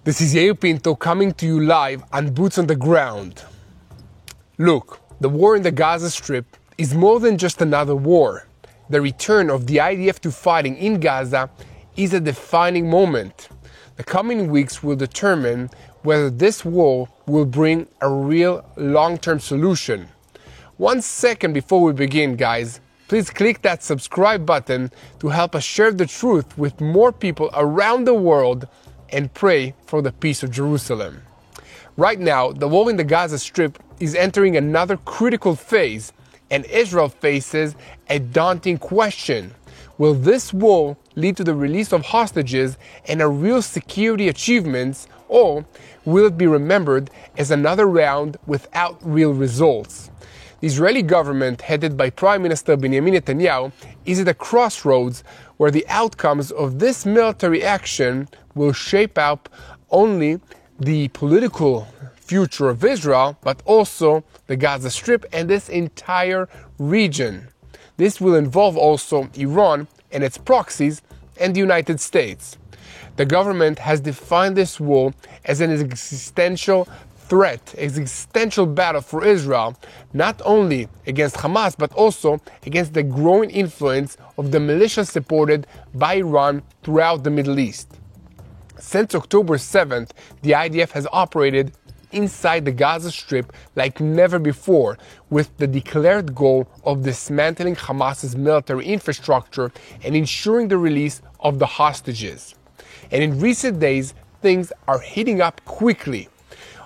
This is Yair Pinto coming to you live on Boots on the Ground. Look, the war in the Gaza Strip is more than just another war. The return of the IDF to fighting in Gaza is a defining moment. The coming weeks will determine whether this war will bring a real long-term solution. 1 second before we begin, guys, please click that subscribe button to help us share the truth with more people around the world and pray for the peace of Jerusalem. Right now, the war in the Gaza Strip is entering another critical phase, and Israel faces a daunting question. Will this war lead to the release of hostages and a real security achievements, or will it be remembered as another round without real results? The Israeli government, headed by Prime Minister Benjamin Netanyahu, is at a crossroads where the outcomes of this military action will shape up only the political future of Israel, but also the Gaza Strip and this entire region. This will involve also Iran and its proxies and the United States. The government has defined this war as an existential threat, existential battle for Israel, not only against Hamas, but also against the growing influence of the militias supported by Iran throughout the Middle East. Since October 7th, the IDF has operated inside the Gaza Strip like never before, with the declared goal of dismantling Hamas's military infrastructure and ensuring the release of the hostages. And in recent days, things are heating up quickly.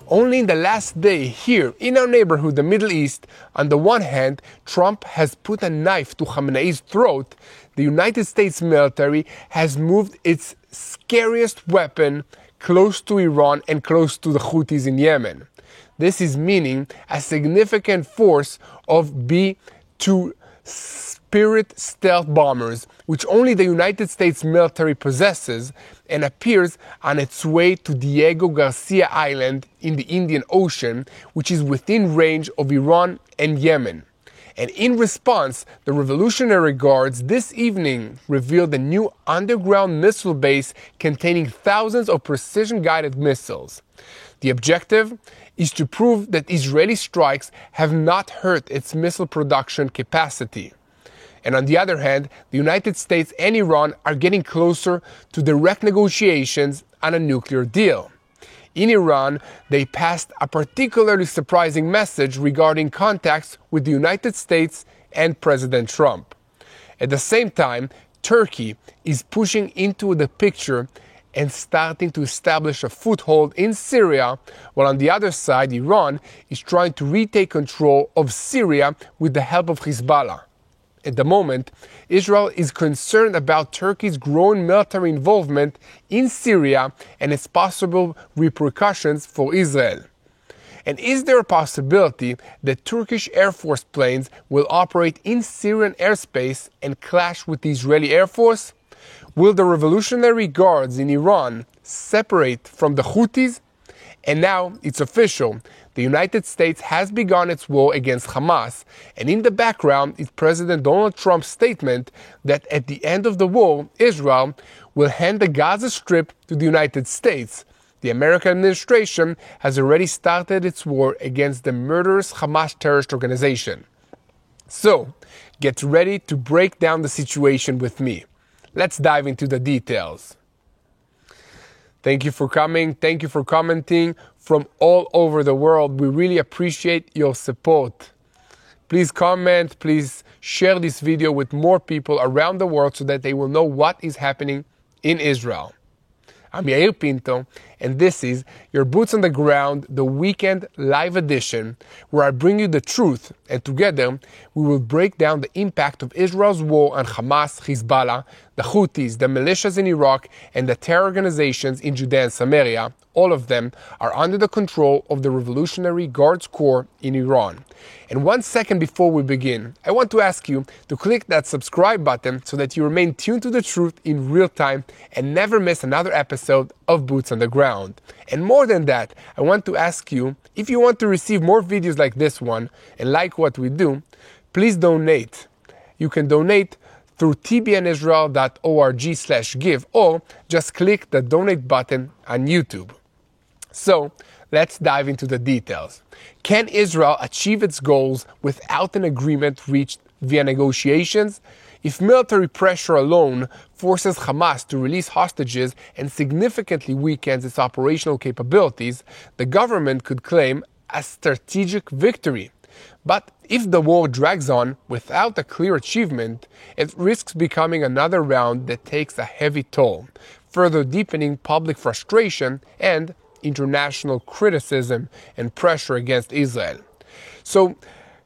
Only in the last day here in our neighborhood, the Middle East, on the one hand, Trump has put a knife to Khamenei's throat. The United States military has moved its scariest weapon close to Iran and close to the Houthis in Yemen. This is meaning a significant force of B-2 Spirit stealth bombers, which only the United States military possesses, and appears on its way to Diego Garcia Island in the Indian Ocean, which is within range of Iran and Yemen. And in response, the Revolutionary Guards this evening revealed a new underground missile base containing thousands of precision-guided missiles. The objective is to prove that Israeli strikes have not hurt its missile production capacity. And on the other hand, the United States and Iran are getting closer to direct negotiations on a nuclear deal. In Iran, they passed a particularly surprising message regarding contacts with the United States and President Trump. At the same time, Turkey is pushing into the picture and starting to establish a foothold in Syria, while on the other side, Iran is trying to retake control of Syria with the help of Hezbollah. At the moment, Israel is concerned about Turkey's growing military involvement in Syria and its possible repercussions for Israel. And is there a possibility that Turkish Air Force planes will operate in Syrian airspace and clash with the Israeli Air Force? Will the Revolutionary Guards in Iran separate from the Houthis? And now it's official. The United States has begun its war against Hamas, and in the background is President Donald Trump's statement that at the end of the war, Israel will hand the Gaza Strip to the United States. The American administration has already started its war against the murderous Hamas terrorist organization. So, get ready to break down the situation with me. Let's dive into the details. Thank you for coming. Thank you for commenting from all over the world. We really appreciate your support. Please comment, please share this video with more people around the world so that they will know what is happening in Israel. I'm Yair Pinto, and this is your Boots on the Ground, the weekend live edition, where I bring you the truth, and together we will break down the impact of Israel's war on Hamas, Hezbollah, the Houthis, the militias in Iraq, and the terror organizations in Judea and Samaria. All of them are under the control of the Revolutionary Guards Corps in Iran. And 1 second before we begin, I want to ask you to click that subscribe button so that you remain tuned to the truth in real time and never miss another episode of Boots on the Ground. And more than that, I want to ask you, if you want to receive more videos like this one and like what we do, please donate. You can donate through tbnisrael.org/give or just click the donate button on YouTube. So, let's dive into the details. Can Israel achieve its goals without an agreement reached via negotiations? If military pressure alone forces Hamas to release hostages and significantly weakens its operational capabilities, the government could claim a strategic victory. But if the war drags on without a clear achievement, it risks becoming another round that takes a heavy toll, further deepening public frustration and international criticism and pressure against Israel. So,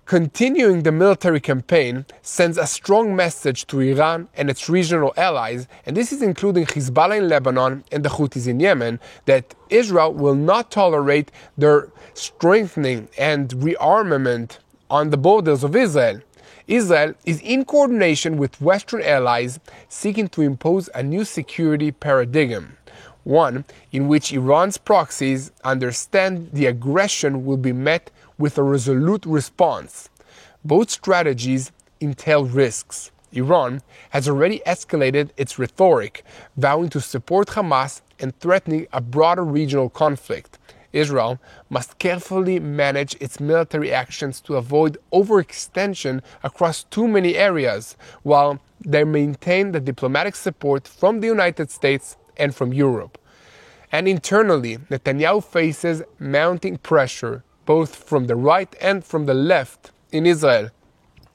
continuing the military campaign sends a strong message to Iran and its regional allies, and this is including Hezbollah in Lebanon and the Houthis in Yemen, that Israel will not tolerate their strengthening and rearmament on the borders of Israel. Israel is in coordination with Western allies seeking to impose a new security paradigm, one in which Iran's proxies understand the aggression will be met with a resolute response. Both strategies entail risks. Iran has already escalated its rhetoric, vowing to support Hamas and threatening a broader regional conflict. Israel must carefully manage its military actions to avoid overextension across too many areas, while they maintain the diplomatic support from the United States and from Europe. And internally, Netanyahu faces mounting pressure both from the right and from the left in Israel.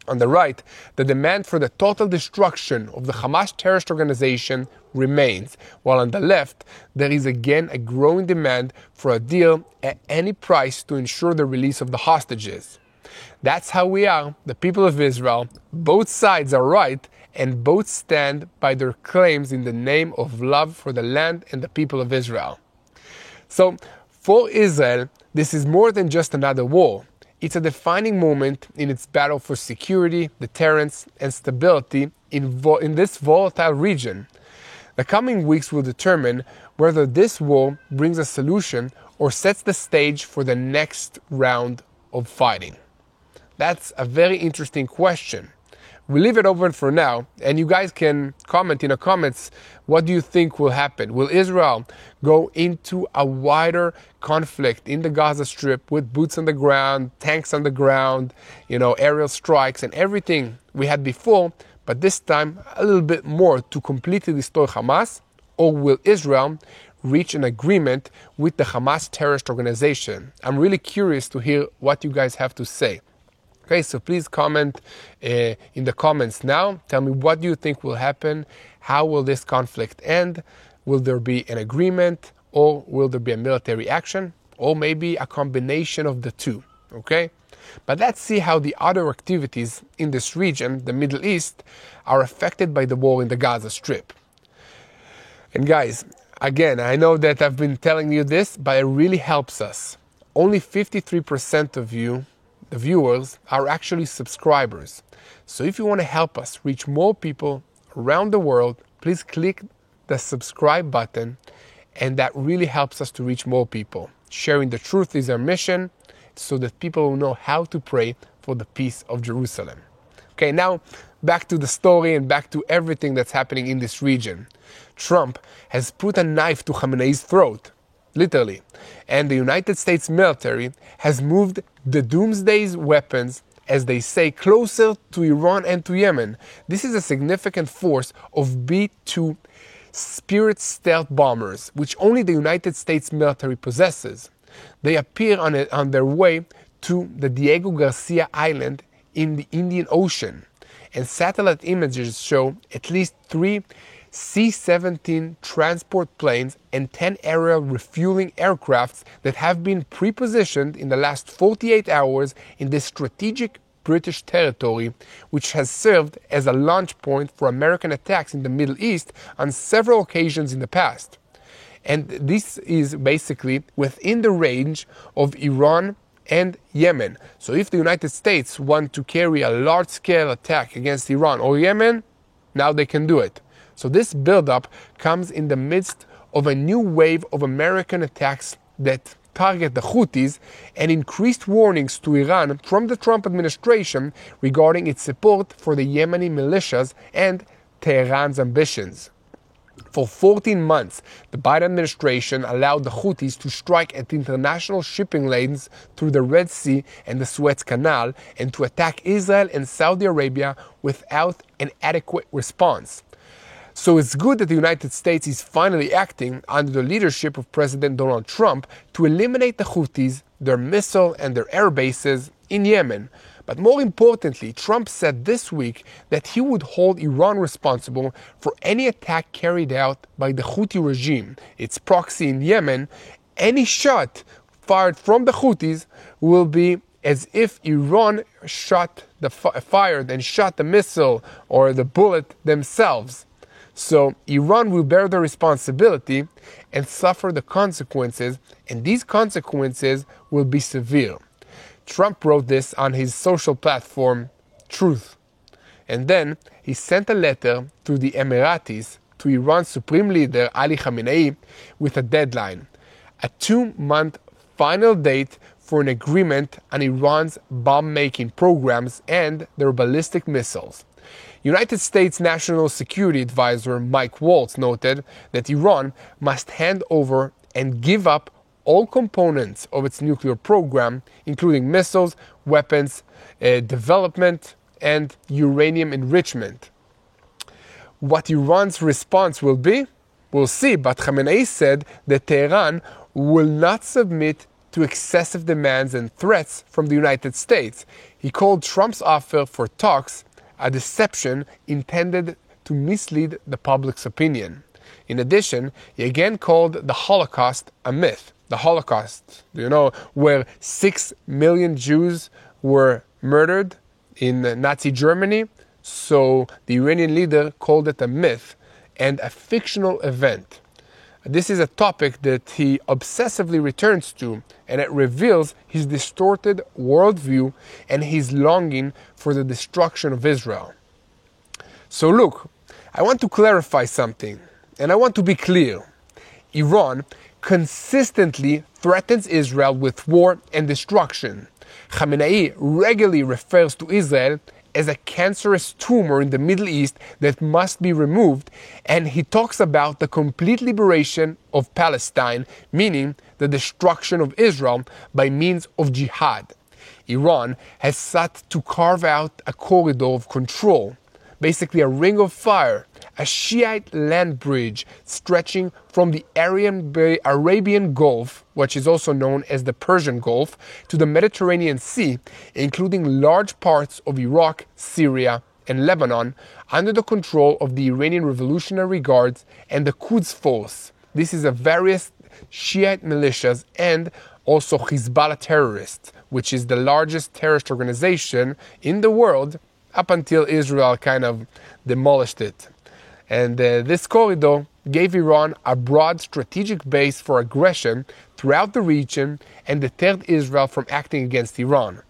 On the right, the demand for the total destruction of the Hamas terrorist organization remains, while on the left, there is again a growing demand for a deal at any price to ensure the release of the hostages. That's how we are, the people of Israel. Both sides are right, and both stand by their claims in the name of love for the land and the people of Israel. So, for Israel, this is more than just another war. It's a defining moment in its battle for security, deterrence, and stability in this volatile region. The coming weeks will determine whether this war brings a solution or sets the stage for the next round of fighting. That's a very interesting question. We leave it open for now, and you guys can comment in the comments, what do you think will happen? Will Israel go into a wider conflict in the Gaza Strip with boots on the ground, tanks on the ground, aerial strikes and everything we had before, but this time a little bit more to completely destroy Hamas? Or will Israel reach an agreement with the Hamas terrorist organization? I'm really curious to hear what you guys have to say. Okay, so please comment in the comments now. Tell me, what do you think will happen? How will this conflict end? Will there be an agreement, or will there be a military action, or maybe a combination of the two? Okay, but let's see how the other activities in this region, the Middle East, are affected by the war in the Gaza Strip. And guys, again, I know that I've been telling you this, but it really helps us. Only 53% of you, the viewers, are actually subscribers. So if you want to help us reach more people around the world, please click the subscribe button, and that really helps us to reach more people. Sharing the truth is our mission, so that people will know how to pray for the peace of Jerusalem. Okay, now back to the story and back to everything that's happening in this region. Trump has put a knife to Khamenei's throat, literally, and the United States military has moved the doomsday's weapons, as they say, closer to Iran and to Yemen. This is a significant force of B-2 Spirit stealth bombers, which only the United States military possesses. They appear on their way to the Diego Garcia Island in the Indian Ocean, and satellite images show at least 3 C-17 transport planes and 10 aerial refueling aircrafts that have been pre-positioned in the last 48 hours in this strategic British territory, which has served as a launch point for American attacks in the Middle East on several occasions in the past. And this is basically within the range of Iran and Yemen. So if the United States want to carry a large-scale attack against Iran or Yemen, now they can do it. So this buildup comes in the midst of a new wave of American attacks that target the Houthis, and increased warnings to Iran from the Trump administration regarding its support for the Yemeni militias and Tehran's ambitions. For 14 months, the Biden administration allowed the Houthis to strike at international shipping lanes through the Red Sea and the Suez Canal and to attack Israel and Saudi Arabia without an adequate response. So it's good that the United States is finally acting under the leadership of President Donald Trump to eliminate the Houthis, their missile and their air bases in Yemen. But more importantly, Trump said this week that he would hold Iran responsible for any attack carried out by the Houthi regime, its proxy in Yemen. Any shot fired from the Houthis will be as if Iran fired and shot the missile or the bullet themselves. So Iran will bear the responsibility and suffer the consequences, and these consequences will be severe. Trump wrote this on his social platform, Truth. And then he sent a letter to the Emiratis, to Iran's supreme leader, Ali Khamenei, with a deadline, a 2-month final date for an agreement on Iran's bomb-making programs and their ballistic missiles. United States National Security Advisor Mike Waltz noted that Iran must hand over and give up all components of its nuclear program, including missiles, weapons, development, and uranium enrichment. What Iran's response will be, we'll see, but Khamenei said that Tehran will not submit to excessive demands and threats from the United States. He called Trump's offer for talks a deception intended to mislead the public's opinion. In addition, he again called the Holocaust a myth. The Holocaust, where 6 million Jews were murdered in Nazi Germany. So the Iranian leader called it a myth and a fictional event. This is a topic that he obsessively returns to, and it reveals his distorted worldview and his longing for the destruction of Israel. So look, I want to clarify something, and I want to be clear. Iran consistently threatens Israel with war and destruction. Khamenei regularly refers to Israel as a cancerous tumor in the Middle East that must be removed, and he talks about the complete liberation of Palestine, meaning the destruction of Israel by means of jihad. Iran has sought to carve out a corridor of control, basically a ring of fire, a Shiite land bridge stretching from the Arabian Gulf, which is also known as the Persian Gulf, to the Mediterranean Sea, including large parts of Iraq, Syria, and Lebanon, under the control of the Iranian Revolutionary Guards and the Quds Force. This is a various Shiite militias and also Hezbollah terrorists, which is the largest terrorist organization in the world up until Israel kind of demolished it. And this corridor gave Iran a broad strategic base for aggression throughout the region and deterred Israel from acting against Iran.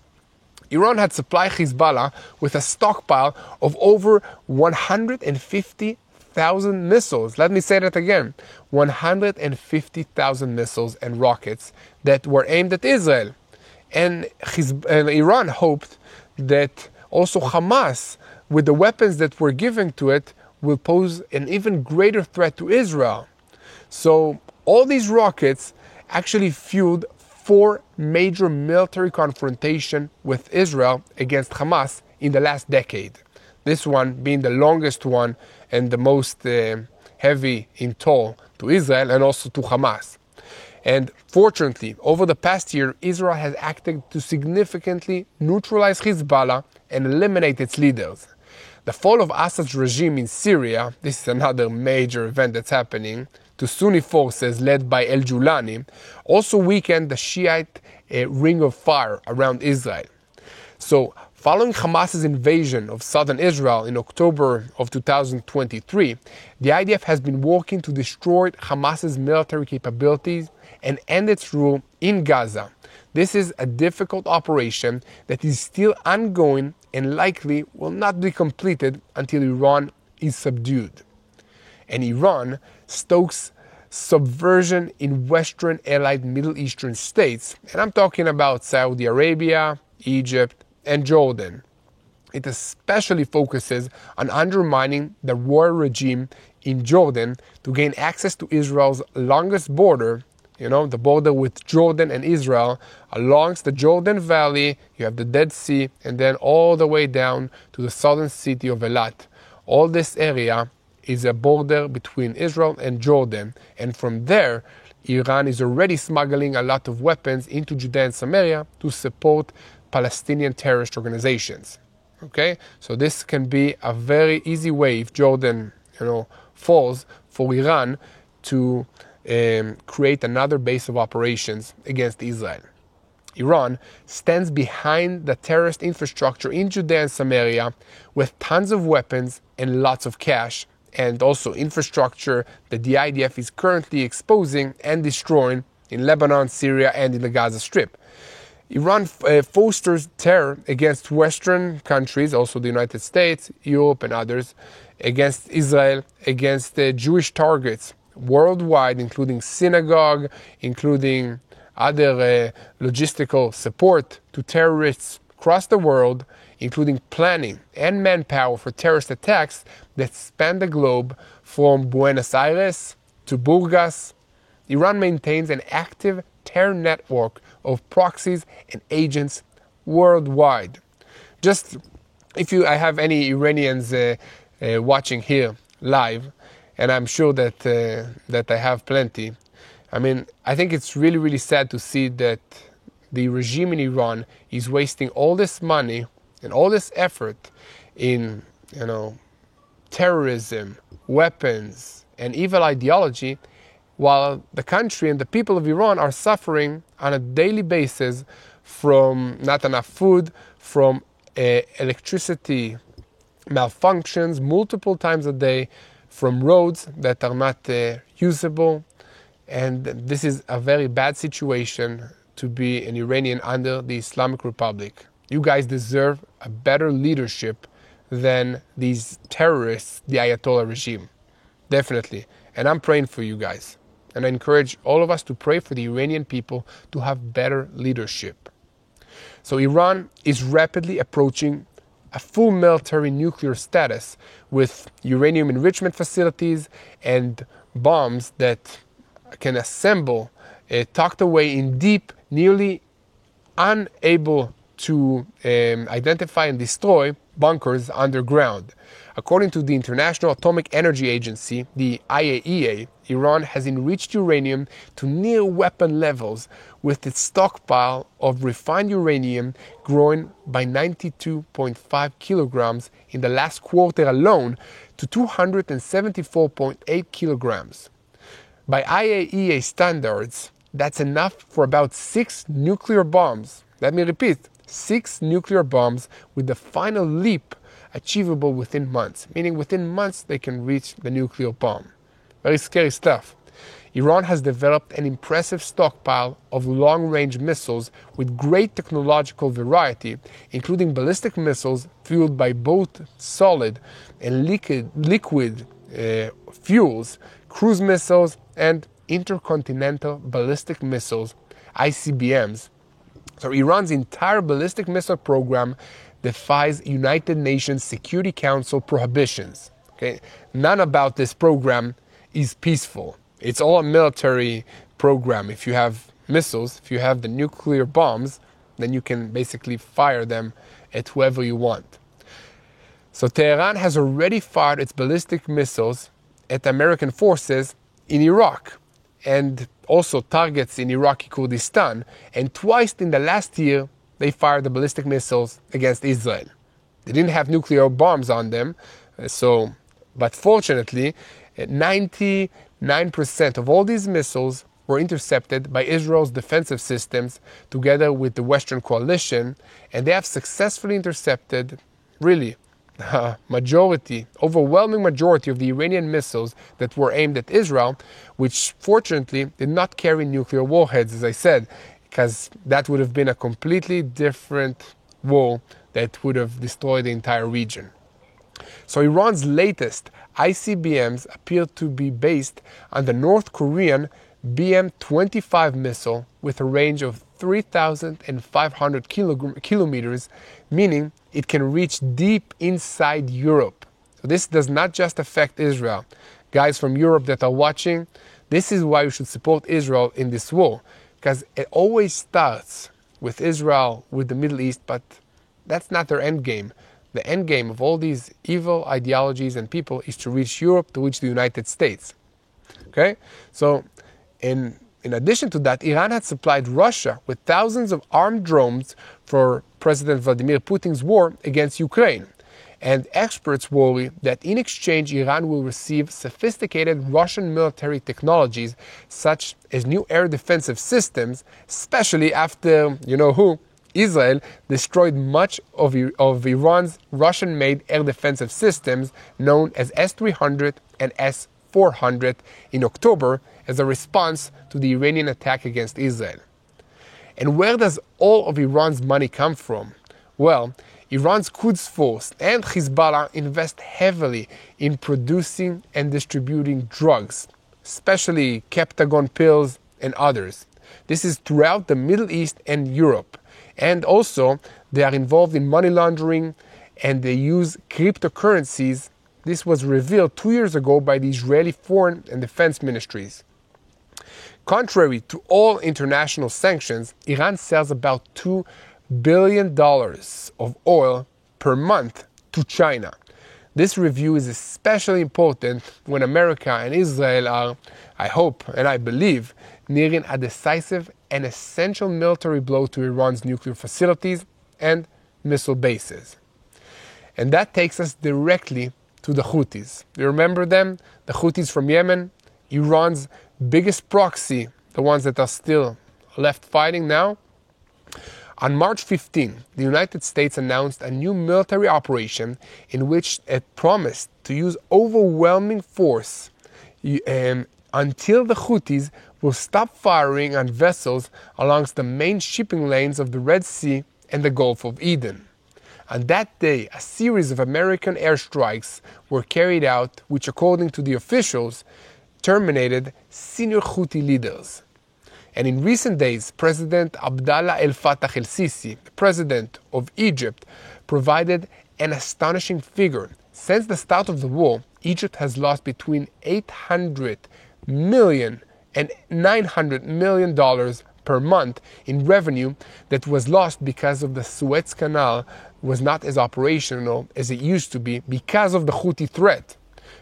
Iran had supplied Hezbollah with a stockpile of over 150,000 missiles. Let me say that again. 150,000 missiles and rockets that were aimed at Israel. And Iran hoped that also Hamas, with the weapons that were given to it, will pose an even greater threat to Israel. So all these rockets actually fueled 4 major military confrontations with Israel against Hamas in the last decade. This one being the longest one and the most heavy in toll to Israel and also to Hamas. And fortunately, over the past year, Israel has acted to significantly neutralize Hezbollah and eliminate its leaders. The fall of Assad's regime in Syria, this is another major event that's happening, to Sunni forces led by al-Julani, also weakened the Shiite ring of fire around Israel. So, following Hamas's invasion of southern Israel in October of 2023, the IDF has been working to destroy Hamas's military capabilities and end its rule in Gaza. This is a difficult operation that is still ongoing and likely will not be completed until Iran is subdued. And Iran stokes subversion in Western allied Middle Eastern states, and I'm talking about Saudi Arabia, Egypt, and Jordan. It especially focuses on undermining the royal regime in Jordan to gain access to Israel's longest border, the border with Jordan and Israel. Along the Jordan Valley, you have the Dead Sea, and then all the way down to the southern city of Eilat. All this area is a border between Israel and Jordan, and from there, Iran is already smuggling a lot of weapons into Judea and Samaria to support Palestinian terrorist organizations. Okay, so this can be a very easy way if Jordan, falls, for Iran to create another base of operations against Israel. Iran stands behind the terrorist infrastructure in Judea and Samaria with tons of weapons and lots of cash, and also infrastructure that the IDF is currently exposing and destroying in Lebanon, Syria, and in the Gaza Strip. Iran fosters terror against Western countries, also the United States, Europe, and others, against Israel, against Jewish targets worldwide, including synagogue, including other logistical support to terrorists across the world, including planning and manpower for terrorist attacks that span the globe from Buenos Aires to Burgas. Iran maintains an active terror network of proxies and agents worldwide. Just I have any Iranians watching here live, and I'm sure that I have plenty. I think it's really, really sad to see that the regime in Iran is wasting all this money and all this effort in, terrorism, weapons, and evil ideology, while the country and the people of Iran are suffering on a daily basis from not enough food, from electricity malfunctions multiple times a day, from roads that are not usable. And this is a very bad situation to be an Iranian under the Islamic Republic. You guys deserve a better leadership than these terrorists, the Ayatollah regime. Definitely. And I'm praying for you guys. And I encourage all of us to pray for the Iranian people to have better leadership. So Iran is rapidly approaching a full military nuclear status with uranium enrichment facilities and bombs that can assemble tucked away in deep, nearly unable to identify and destroy bunkers underground. According to the International Atomic Energy Agency, the IAEA, Iran has enriched uranium to near weapon levels, with its stockpile of refined uranium growing by 92.5 kilograms in the last quarter alone to 274.8 kilograms. By IAEA standards, that's enough for about 6 nuclear bombs. Let me repeat, 6 nuclear bombs, with the final leap achievable within months, meaning within months they can reach the nuclear bomb. Very scary stuff. Iran has developed an impressive stockpile of long-range missiles with great technological variety, including ballistic missiles fueled by both solid and liquid fuels, cruise missiles, and intercontinental ballistic missiles, ICBMs. So Iran's entire ballistic missile program defies United Nations Security Council prohibitions. Okay? None about this program is peaceful. It's all a military program. If you have missiles, if you have the nuclear bombs, then you can basically fire them at whoever you want. So Tehran has already fired its ballistic missiles at American forces in Iraq and also targets in Iraqi Kurdistan, and twice in the last year they fired the ballistic missiles against Israel. They didn't have nuclear bombs on them, but fortunately 99% of all these missiles were intercepted by Israel's defensive systems together with the Western coalition, and they have successfully intercepted really overwhelming majority of the Iranian missiles that were aimed at Israel, which fortunately did not carry nuclear warheads, as I said, because that would have been a completely different war that would have destroyed the entire region. So Iran's latest ICBMs appear to be based on the North Korean BM-25 missile with a range of 3,500 kilometers, meaning it can reach deep inside Europe. So this does not just affect Israel. guys from Europe that are watching, this is why you should support Israel in this war. Because it always starts with Israel, with the Middle East, but that's not their end game. The end game of all these evil ideologies and people is to reach Europe, to reach the United States. Okay? So, in addition to that, Iran had supplied Russia with thousands of armed drones for President Vladimir Putin's war against Ukraine. And experts worry that in exchange, Iran will receive sophisticated Russian military technologies, such as new air defensive systems, especially after, you know who, Israel destroyed much of Iran's Russian-made air defensive systems, known as S-300 and S-400, in October as a response to the Iranian attack against Israel. And where does all of Iran's money come from? Well, Iran's Quds Force and Hezbollah invest heavily in producing and distributing drugs, especially Captagon pills and others. This is throughout the Middle East and Europe. And also, they are involved in money laundering and they use cryptocurrencies. This was revealed 2 years ago by the Israeli Foreign and Defense Ministries. Contrary to all international sanctions, Iran sells about $2 billion of oil per month to China. This review is especially important when America and Israel are, I hope and I believe, nearing a decisive and essential military blow to Iran's nuclear facilities and missile bases. And that takes us directly to the Houthis. You remember them? The Houthis from Yemen, Iran's biggest proxy, the ones that are still left fighting now. On March 15, the United States announced a new military operation in which it promised to use overwhelming force until the Houthis will stop firing on vessels along the main shipping lanes of the Red Sea and the Gulf of Eden. On that day, a series of American airstrikes were carried out, which, according to the officials, terminated senior Houthi leaders. And in recent days, President Abdallah el-Fattah el-Sisi, the president of Egypt, provided an astonishing figure. Since the start of the war, Egypt has lost between $800 million and $900 million per month in revenue that was lost because of the Suez Canal was not as operational as it used to be because of the Houthi threat.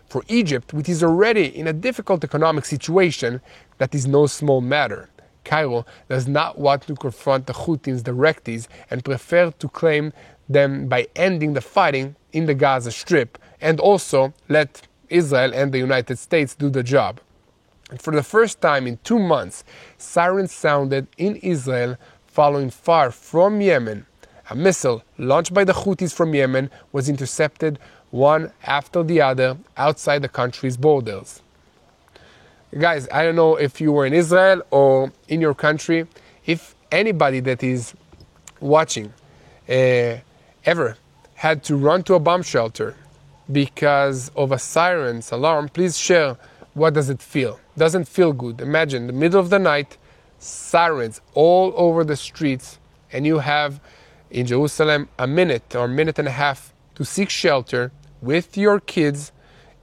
For Egypt, which is already in a difficult economic situation, that is no small matter. Cairo does not want to confront the Houthis directly and prefer to claim them by ending the fighting in the Gaza Strip and also let Israel and the United States do the job. And for the first time in 2 months, sirens sounded in Israel following fire from Yemen. A missile launched by the Houthis from Yemen was intercepted one after the other outside the country's borders. Guys, I don't know if you were in Israel or in your country, if anybody that is watching ever had to run to a bomb shelter because of a siren's alarm, please share what does it feel. Doesn't feel good. Imagine the middle of the night, sirens all over the streets, and you have in Jerusalem a minute or a minute and a half to seek shelter with your kids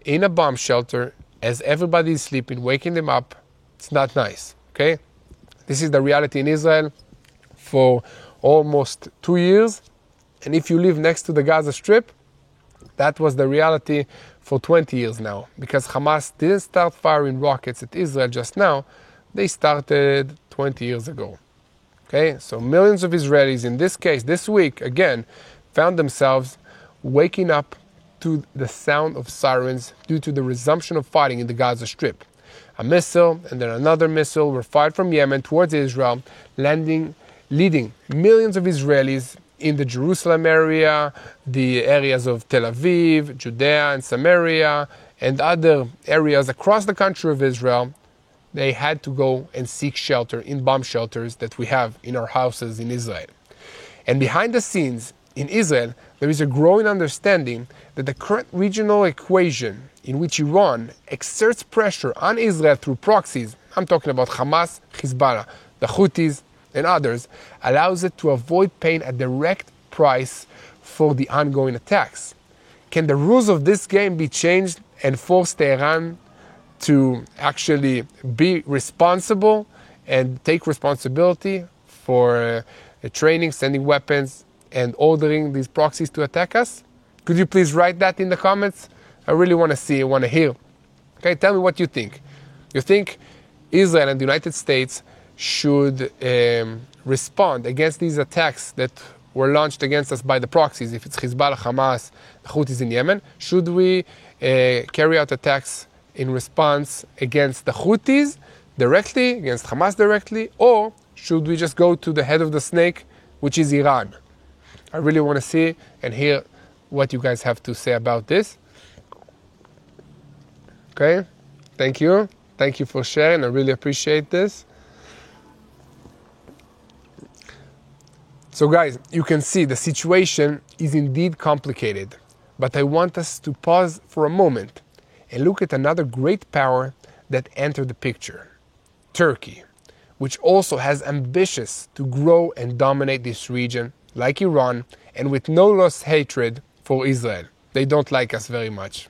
in a bomb shelter as everybody is sleeping, waking them up. It's not nice, okay? This is the reality in Israel for almost 2 years. And if you live next to the Gaza Strip, that was the reality for 20 years now. Because Hamas didn't start firing rockets at Israel just now. They started 20 years ago. Okay? So millions of Israelis, in this case, this week, again, found themselves waking up to the sound of sirens due to the resumption of fighting in the Gaza Strip. A missile and then another missile were fired from Yemen towards Israel, leading millions of Israelis in the Jerusalem area, the areas of Tel Aviv, Judea and Samaria, and other areas across the country of Israel. They had to go and seek shelter in bomb shelters that we have in our houses in Israel. And behind the scenes, in Israel, there is a growing understanding that the current regional equation in which Iran exerts pressure on Israel through proxies, I'm talking about Hamas, Hezbollah, the Houthis, and others, allows it to avoid paying a direct price for the ongoing attacks. Can the rules of this game be changed and force Tehran to actually be responsible and take responsibility for training, sending weapons, and ordering these proxies to attack us? Could you please write that in the comments? I really want to see, I want to hear. Okay, tell me what you think. You think Israel and the United States should respond against these attacks that were launched against us by the proxies, if it's Hezbollah, Hamas, the Houthis in Yemen? Should we carry out attacks in response against the Houthis directly, against Hamas directly, or should we just go to the head of the snake, which is Iran? I really want to see and hear what you guys have to say about this. Okay, thank you. Thank you for sharing. I really appreciate this. So guys, you can see the situation is indeed complicated, but I want us to pause for a moment and look at another great power that entered the picture, Turkey, which also has ambitions to grow and dominate this region like Iran, and with no lost hatred for Israel. They don't like us very much.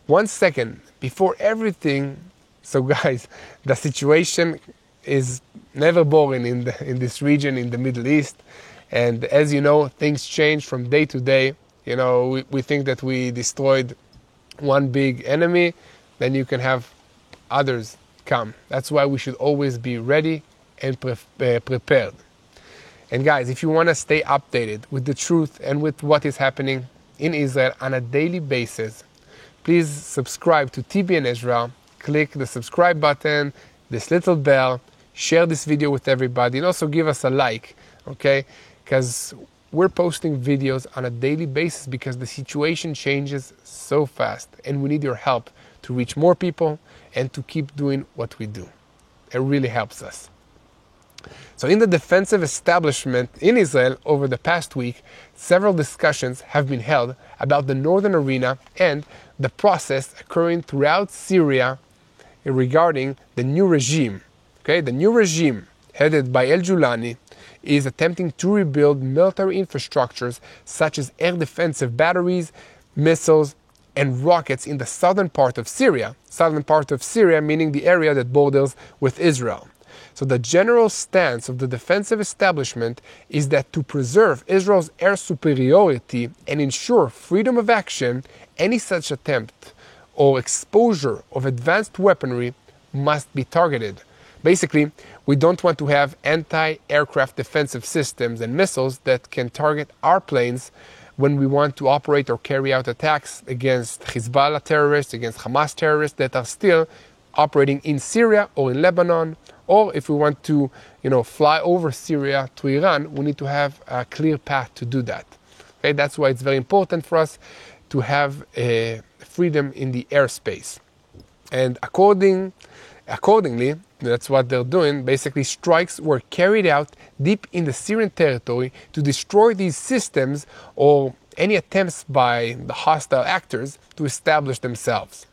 1 second before everything. So guys, the situation is never boring in this region, in the Middle East. And as you know, things change from day to day. You know, we think that we destroyed one big enemy, then you can have others come. That's why we should always be ready and prepared. And guys, if you want to stay updated with the truth and with what is happening in Israel on a daily basis, please subscribe to TBN Israel. Click the subscribe button, this little bell, share this video with everybody, and also give us a like, okay? Because we're posting videos on a daily basis because the situation changes so fast, and we need your help to reach more people and to keep doing what we do. It really helps us. So in the defensive establishment in Israel over the past week, several discussions have been held about the northern arena and the process occurring throughout Syria regarding the new regime. Okay, the new regime headed by El-Julani is attempting to rebuild military infrastructures such as air defensive batteries, missiles, and rockets in the southern part of Syria. Southern part of Syria meaning the area that borders with Israel. So the general stance of the defensive establishment is that to preserve Israel's air superiority and ensure freedom of action, any such attempt or exposure of advanced weaponry must be targeted. Basically, we don't want to have anti-aircraft defensive systems and missiles that can target our planes when we want to operate or carry out attacks against Hezbollah terrorists, against Hamas terrorists that are still operating in Syria or in Lebanon. Or if we want to, fly over Syria to Iran, we need to have a clear path to do that. Okay, that's why it's very important for us to have freedom in the airspace. And accordingly, that's what they're doing. Basically, strikes were carried out deep in the Syrian territory to destroy these systems or any attempts by the hostile actors to establish themselves.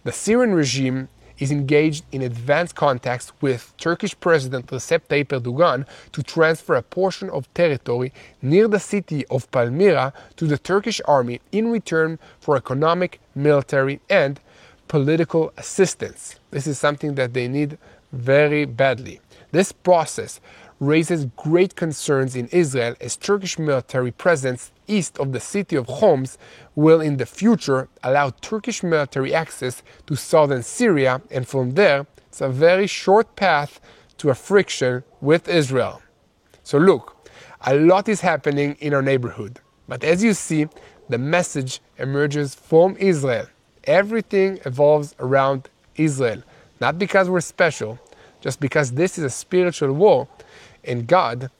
The Syrian regime is engaged in advanced contacts with Turkish President Recep Tayyip Erdogan to transfer a portion of territory near the city of Palmyra to the Turkish army in return for economic, military, and political assistance. This is something that they need very badly. This process raises great concerns in Israel as Turkish military presence east of the city of Homs will in the future allow Turkish military access to southern Syria, and from there it's a very short path to a friction with Israel. So look, a lot is happening in our neighborhood, but as you see, the message emerges from Israel. Everything evolves around Israel, not because we're special, just because this is a spiritual war. And God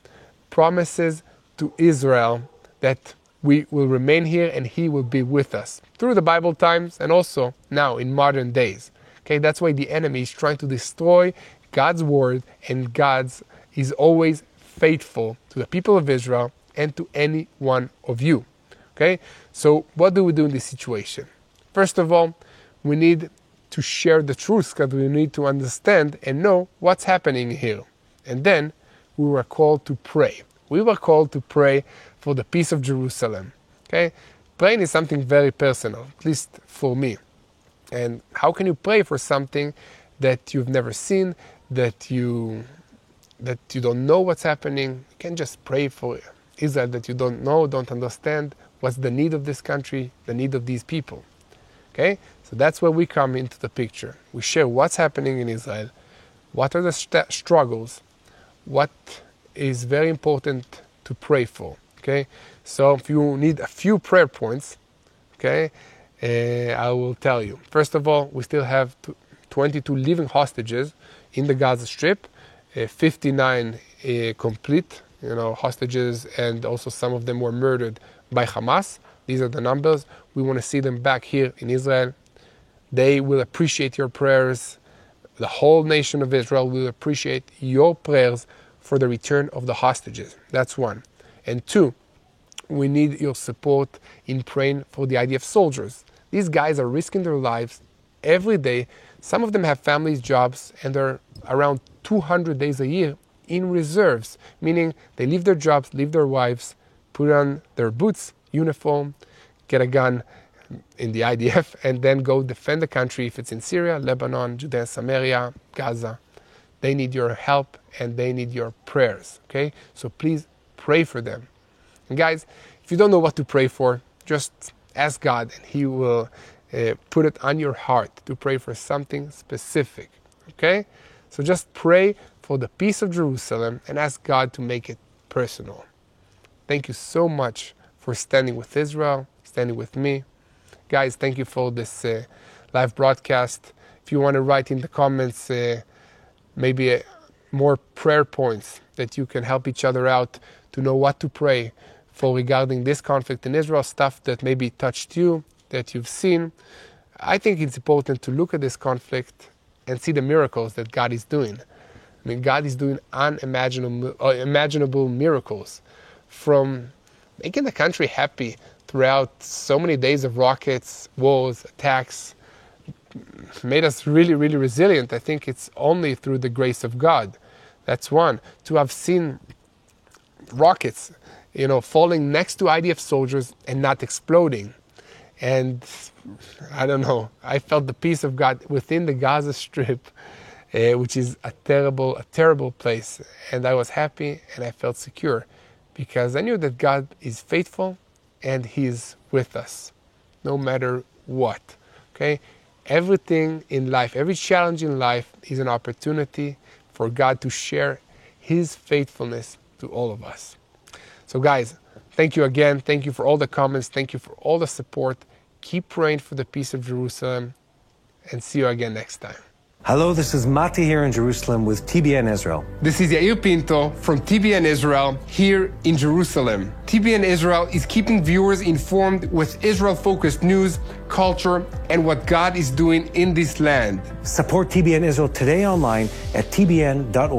promises to Israel that we will remain here and He will be with us through the Bible times and also now in modern days. Okay, that's why the enemy is trying to destroy God's word, and God is always faithful to the people of Israel and to any one of you. Okay, so what do we do in this situation? First of all, we need to share the truth because we need to understand and know what's happening here. And then we were called to pray. We were called to pray for the peace of Jerusalem. Okay? Praying is something very personal, at least for me. And how can you pray for something that you've never seen, that you don't know what's happening? You can't just pray for Israel that you don't know, don't understand what's the need of this country, the need of these people. Okay? So that's where we come into the picture. We share what's happening in Israel, what are the struggles, what is very important to pray for. Okay? So if you need a few prayer points, okay, I will tell you. First of all, we still have 22 living hostages in the Gaza Strip, 59 complete, hostages, and also some of them were murdered by Hamas. These are the numbers. We want to see them back here in Israel. They will appreciate your prayers. The whole nation of Israel will appreciate your prayers for the return of the hostages. That's one. And two, we need your support in praying for the IDF soldiers. These guys are risking their lives every day. Some of them have families, jobs, and they're around 200 days a year in reserves, meaning they leave their jobs, leave their wives, put on their boots, uniform, get a gun in the IDF, and then go defend the country if it's in Syria, Lebanon, Judea, Samaria, Gaza. They need your help and they need your prayers, okay? So please pray for them. And guys, if you don't know what to pray for, just ask God and He will put it on your heart to pray for something specific, okay? So just pray for the peace of Jerusalem and ask God to make it personal. Thank you so much for standing with Israel, standing with me. Guys, thank you for this live broadcast. If you want to write in the comments maybe more prayer points that you can help each other out to know what to pray for regarding this conflict in Israel, stuff that maybe touched you, that you've seen. I think it's important to look at this conflict and see the miracles that God is doing. I mean, God is doing unimaginable miracles, from making the country happy throughout so many days of rockets, wars, attacks, made us really, really resilient. I think it's only through the grace of God. That's one. To have seen rockets, falling next to IDF soldiers and not exploding. And I don't know, I felt the peace of God within the Gaza Strip, which is a terrible place. And I was happy and I felt secure because I knew that God is faithful and He is with us, no matter what, okay? Everything in life, every challenge in life is an opportunity for God to share His faithfulness to all of us. So guys, thank you again. Thank you for all the comments. Thank you for all the support. Keep praying for the peace of Jerusalem, and see you again next time. Hello, this is Mati here in Jerusalem with TBN Israel. This is Yair Pinto from TBN Israel here in Jerusalem. TBN Israel is keeping viewers informed with Israel-focused news, culture, and what God is doing in this land. Support TBN Israel today online at tbn.org.